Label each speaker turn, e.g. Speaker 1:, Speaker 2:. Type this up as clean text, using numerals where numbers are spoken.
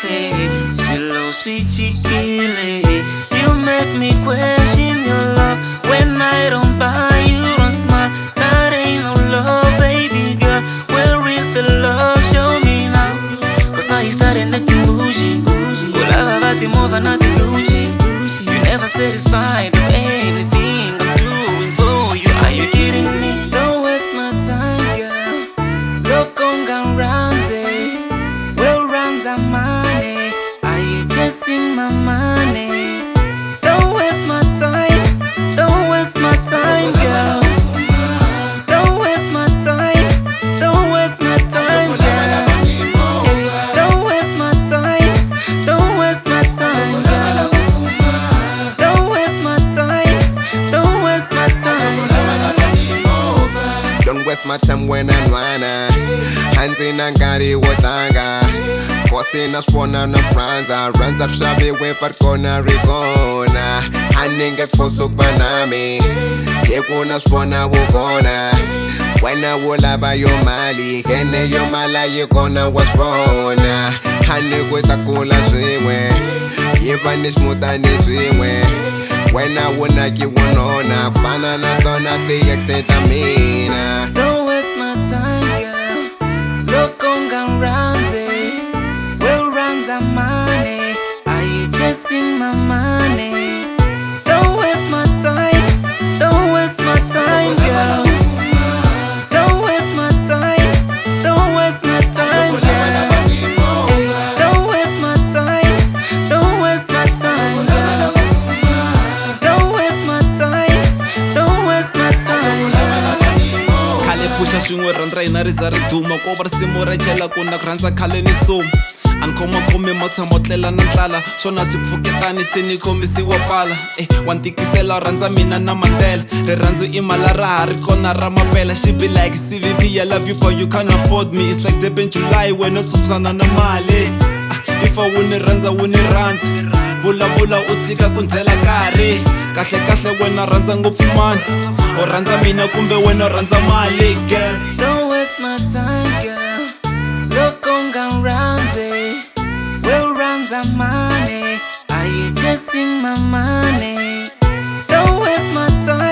Speaker 1: kahle, swilo swi chikile. You make me question your love. When I don't buy, you don't smile. That ain't no love, baby girl. Where is the love? Show me now. Cause now you started acting bougie. Kulava about the move and not the Gucci. You never satisfied with anything I'm doing for you. Are you kidding me? Don't waste my time, girl. Look on Ganranze. Well, runs are money. Are you chasing my money? Don't waste my time. Don't waste my time, girl. Don't waste my time. Don't waste my time, girl. Don't waste my time. Don't waste my time, girl. Don't waste my time. Don't waste my time, girl.
Speaker 2: Don't waste my time when I'm running. Hands in and gari wotanga. Kosina spona na pranza. Runs up shabby way for kona rigona. Handing get for supanami. Yekuna spona wugona. When I will buy your mali. Kene your mala you gonna what's wrong. Handing with a cola swimwe. Yebanish mutani swimwe. When I wanna give one on, fana na dona the exetamina.
Speaker 1: Don't waste my time, girl. Look on Ganranze. Well, runs are money. Are you chasing my money? Don't waste my time. Don't waste my time, girl. Don't waste my time. Don't waste my time, girl. Don't waste my time. Don't waste my time, girl. Don't waste my time. Don't waste my time, girl.
Speaker 3: Khale pusha swin'we rhandza hina ri za ri duma ko va risimu ra chela ku na ku rhandza khale ni suma a ni khomakhomi matshamo o tlela na ndlala swona swi pfuketani se ni khomisiwa pala wa ni tikisela u rhandza mina na mandela rirhandzu i mala ra ha ri kona ra mapela she be like CVP I love you but you can't afford me it's like Durban July wena tsutsana na mali if a wu ni rhandza wu ni rhandza vulavula u tshika ku ndzela nkarhi kahle wena rhandza ngopfu mani u rhandza mina kumbe wena u rhandza mali girl.
Speaker 1: Don't waste my time, girl. Look on Ganranze. Well, runs are money. Are you chasing my money? Don't waste my time.